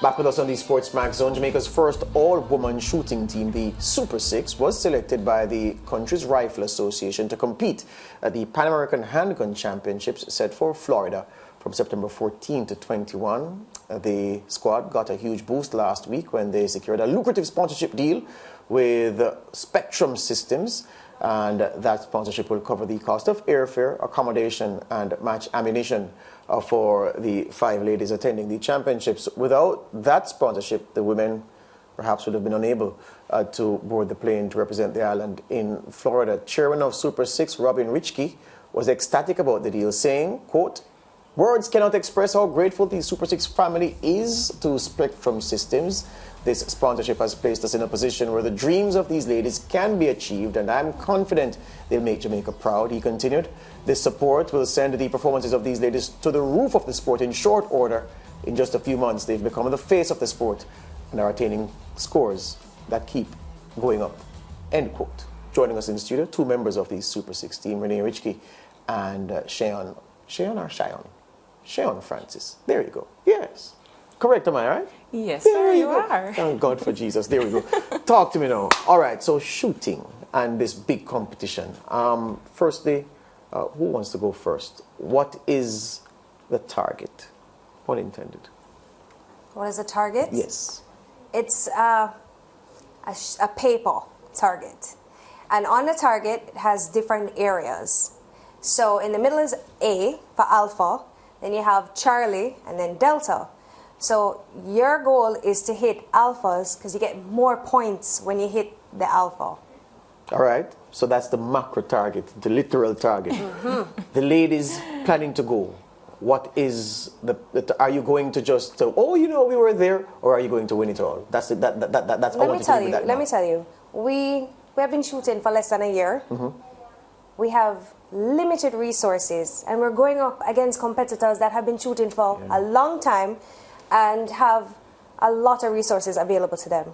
Back with us on the SportsMax Zone, Jamaica's first all-woman shooting team, the Super Six, was selected by the country's Rifle Association to compete at the Pan American Handgun Championships set for Florida from September 14 to 21. The squad got a huge boost last week when they secured a lucrative sponsorship deal with Spectrum Systems, and that sponsorship will cover the cost of airfare, accommodation, and match ammunition for the 5 ladies attending the championships. Without that sponsorship, the women perhaps would have been unable to board the plane to represent the island in Florida. Chairman of Super Six, Robin Richke, was ecstatic about the deal, saying, quote, "Words cannot express how grateful the Super Six family is to Spectrum Systems. This sponsorship has placed us in a position where the dreams of these ladies can be achieved, and I'm confident they'll make Jamaica proud," he continued. This support will send the performances of these ladies to the roof of the sport in short order. In just a few months, they've become the face of the sport and are attaining scores that keep going up. End quote. Joining us in the studio, 2 members of the Super Six team, Renee Richke and Shayon Francis. There you go. Yes. Correct, am I right? Yes, there sir, you are. Thank God for Jesus. There we go. Talk to me now. All right, so shooting and this big competition. Firstly, who wants to go first? What is the target? Pun intended. What is the target? Yes. It's a paper target. And on the target, it has different areas. So in the middle is A for Alpha, then you have Charlie, and then Delta. So your goal is to hit alphas because you get more points when you hit the alpha. All right. So that's the macro target, the literal target. The ladies planning to go. What is are you going to just we were there, or are you going to win it all? That's Let me tell you. We have been shooting for less than a year. We have limited resources, and we're going up against competitors that have been shooting for a long time and have a lot of resources available to them.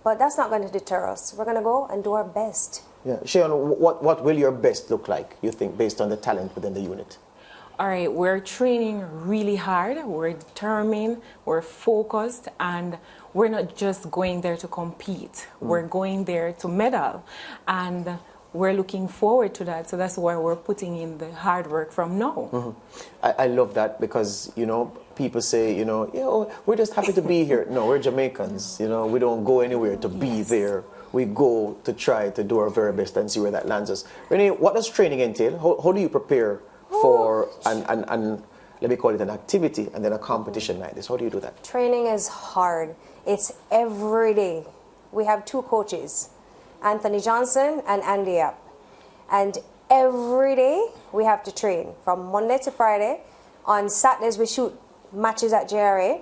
But that's not going to deter us. We're going to go and do our best. Yeah. Shayon, what will your best look like, you think, based on the talent within the unit? All right, we're training really hard. We're determined, we're focused, and we're not just going there to compete. We're going there to medal. And we're looking forward to that. So that's why we're putting in the hard work from now. I love that because, people say, we're just happy to be here. No, we're Jamaicans. We don't go anywhere to be there. We go to try to do our very best and see where that lands us. Renee, what does training entail? How do you prepare for, and let me call it an activity and then a competition like this? How do you do that? Training is hard. It's every day. We have 2 coaches, Anthony Johnson and Andy App. And every day we have to train from Monday to Friday. On Saturdays we shoot matches at JRA.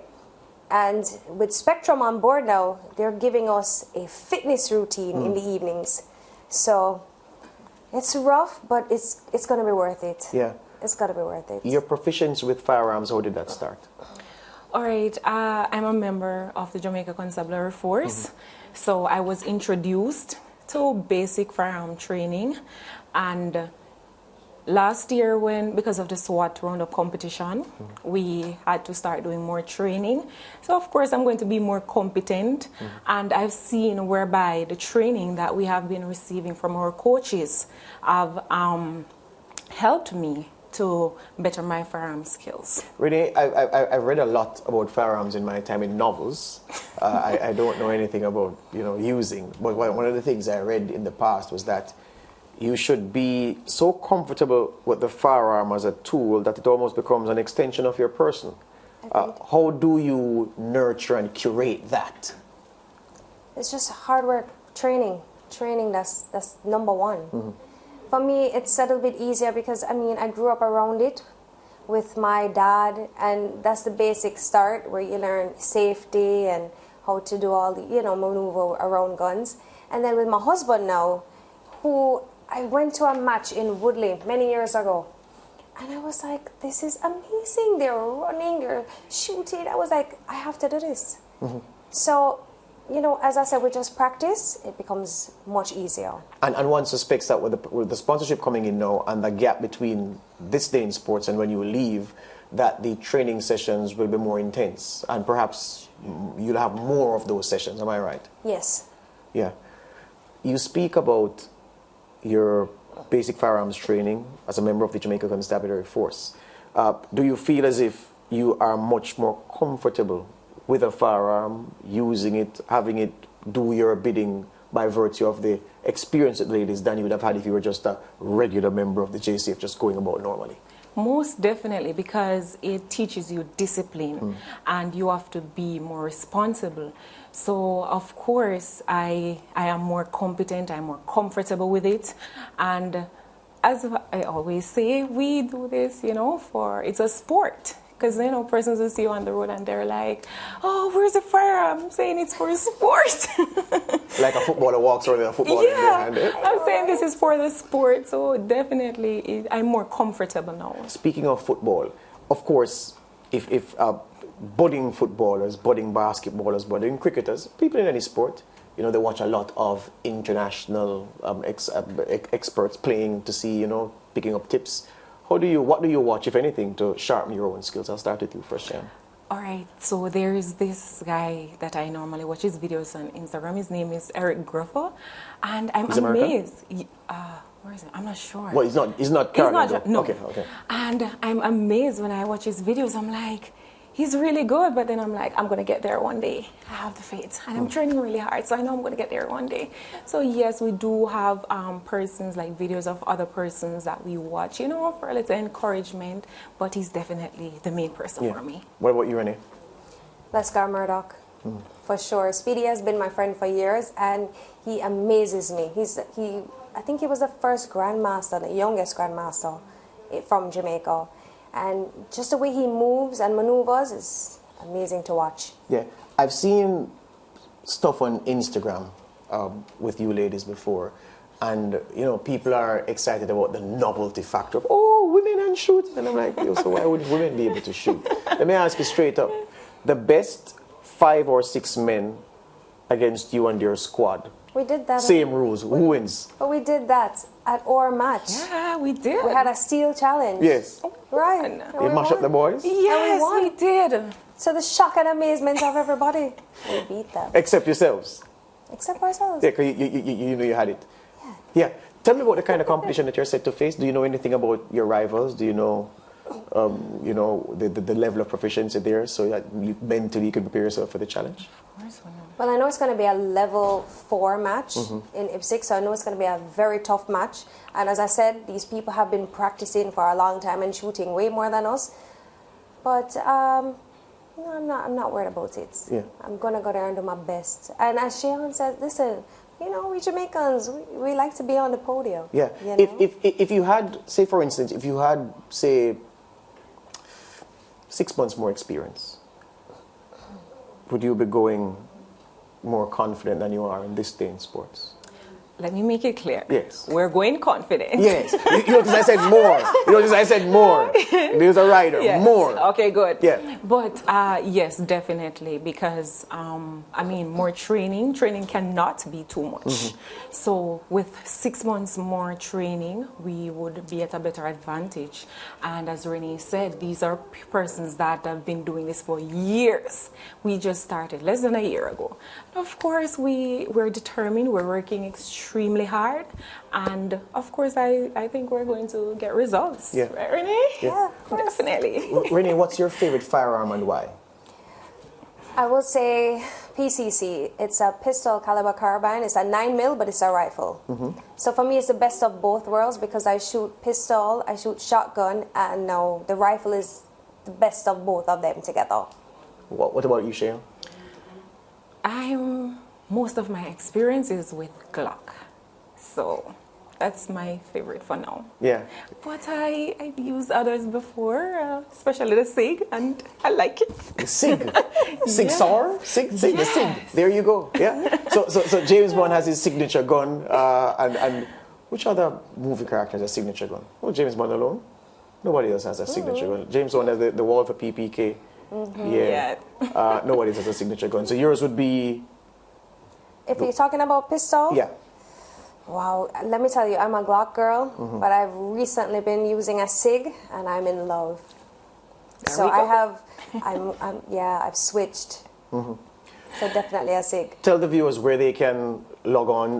And with Spectrum on board now, they're giving us a fitness routine in the evenings. So it's rough, but it's going to be worth it. Yeah. It's got to be worth it. Your proficiency with firearms, how did that start? All right, I'm a member of the Jamaica Constabulary Force. So I was introduced to basic firearm training, and last year because of the SWAT roundup competition, we had to start doing more training. So of course I'm going to be more competent, and I've seen whereby the training that we have been receiving from our coaches have helped me to better my firearm skills. Renee, I've read a lot about firearms in my time in novels. I don't know anything about using, but one of the things I read in the past was that you should be so comfortable with the firearm as a tool that it almost becomes an extension of your person. How do you nurture and curate that? It's just hard work, training. That's number one. For me, it's a little bit easier because, I grew up around it with my dad, and that's the basic start where you learn safety and how to do all the, maneuver around guns. And then with my husband now, who I went to a match in Woodley many years ago, and I was like, this is amazing. They're running, they're shooting. I was like, I have to do this. So you know, as I said, with just practice, it becomes much easier. And one suspects that with the sponsorship coming in now and the gap between this day in sports and when you leave, that the training sessions will be more intense and perhaps you'll have more of those sessions. Am I right? Yes. Yeah. You speak about your basic firearms training as a member of the Jamaica Constabulary Force. Do you feel as if you are much more comfortable with a firearm, using it, having it do your bidding by virtue of the experience that ladies than you would have had if you were just a regular member of the JCF just going about normally? Most definitely, because it teaches you discipline and you have to be more responsible. So, of course, I am more competent, I'm more comfortable with it. And as I always say, we do this, you know, it's a sport. Because, you know, persons will see you on the road and they're like, oh, where's the firearm? I'm saying it's for sport. Like a footballer walks around with a football in their hand. I'm saying this is for the sport. So definitely I'm more comfortable now. Speaking of football, of course, if budding footballers, budding basketballers, budding cricketers, people in any sport, you know, they watch a lot of international experts playing to see, you know, picking up tips. What do you watch, if anything, to sharpen your own skills? I'll start with you first, Shayon. All right, so there is this guy that I normally watch his videos on Instagram. His name is Eric Gruffo, and I'm amazed. Where is he? I'm not sure. Well, he's not current. No. Okay. And I'm amazed when I watch his videos. I'm like, he's really good, but then I'm like, I'm going to get there one day. I have the faith. And I'm training really hard, so I know I'm going to get there one day. So yes, we do have persons, like videos of other persons that we watch, you know, for a little encouragement, but he's definitely the main person for me. What about you, Renee? Lescar Murdoch, for sure. Speedy has been my friend for years, and he amazes me. I think he was the first grandmaster, the youngest grandmaster from Jamaica. And just the way he moves and maneuvers is amazing to watch. Yeah, I've seen stuff on Instagram with you ladies before, and you know, people are excited about the novelty factor of, oh, women and shoot, and I'm like, yo, so why wouldn't women be able to shoot? Let me ask you straight up, the best 5 or 6 men against you and your squad, we did that. Same rules, who wins? But we did that at our match. Yeah, we did. We had a steel challenge. Yes. Right. You mash up the boys? Yes, we did. So the shock and amazement of everybody, we beat them. Except yourselves? Except ourselves. Yeah, because you know you had it. Yeah. Tell me about the kind of competition that you're set to face. Do you know anything about your rivals? Do you know, the level of proficiency there, so that mentally you can prepare yourself for the challenge? Of course we know. Well, I know it's going to be a level 4 match in Ipswich, so I know it's going to be a very tough match. And as I said, these people have been practicing for a long time and shooting way more than us. But no, I'm not worried about it. Yeah. I'm going to go there and do my best. And as Shayon said, listen, you know, we Jamaicans, we like to be on the podium. Yeah. You know? If you had, say for instance, if you had, say, 6 months more experience, would you be going more confident than you are in this day in sports? Let me make it clear. Yes. We're going confident. Yes. You notice I said more. You notice I said more. There's a writer. Yes. More. Okay, good. Yeah. But yes, definitely, because I mean, more training cannot be too much. So with 6 months more training, we would be at a better advantage. And as Renee said, these are persons that have been doing this for years. We just started less than a year ago. Of course, we're determined. We're working extremely hard, and of course, I think we're going to get results. Yeah. Right, Renee? Yeah, Definitely. Renee, what's your favorite firearm and why? I will say PCC. It's a pistol caliber carbine. It's a 9mm, but it's a rifle. So for me, it's the best of both worlds because I shoot pistol, I shoot shotgun, and now the rifle is the best of both of them together. What about you, Shayon? Most of my experience is with Glock, so that's my favorite for now. Yeah. But I've used others before, especially the SIG, and I like it. The SIG? SIG Yes. SAR? SIG? SIG? The SIG. There you go. Yeah. So James Bond has his signature gun, and which other movie character has a signature gun? Oh, James Bond alone? Nobody else has a signature gun. James Bond has the Walther PPK. Yeah. Nobody else has a signature gun. So yours would be If you're talking about pistol? Yeah. Wow, let me tell you, I'm a Glock girl, but I've recently been using a SIG, and I'm in love. So I've switched. So definitely a SIG. Tell the viewers where they can log on.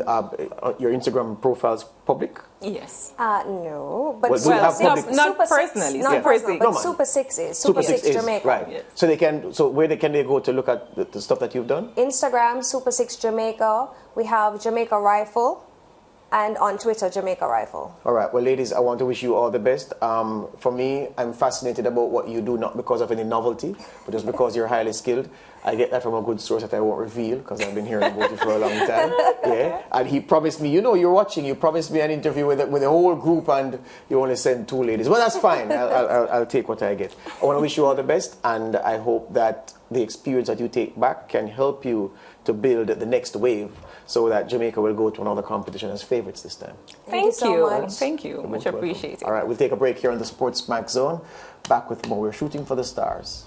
Your Instagram profile's public? Yes. No, but Well, do you have public? Not Super personally, Six, not Super personal, Six. but No, man. Super Six is Super Six is, Jamaica. right. Yes. So they can. So where can they go to look at the stuff that you've done? Instagram Super Six Jamaica. We have Jamaica Rifle, and on Twitter Jamaica Rifle. All right. Well, ladies, I want to wish you all the best. For me, I'm fascinated about what you do, not because of any novelty, but just because you're highly skilled. I get that from a good source that I won't reveal because I've been hearing about it for a long time. Yeah. And he promised me, you know, you're watching. You promised me an interview with the whole group, and you only sent 2 ladies. Well, that's fine. I'll take what I get. I want to wish you all the best, and I hope that the experience that you take back can help you to build the next wave, so that Jamaica will go to another competition as favorites this time. Thank you so much. Thank you. Much Welcome. appreciated. All right, we'll take a break here on the SportsMax Zone. Back with more. We're shooting for the stars.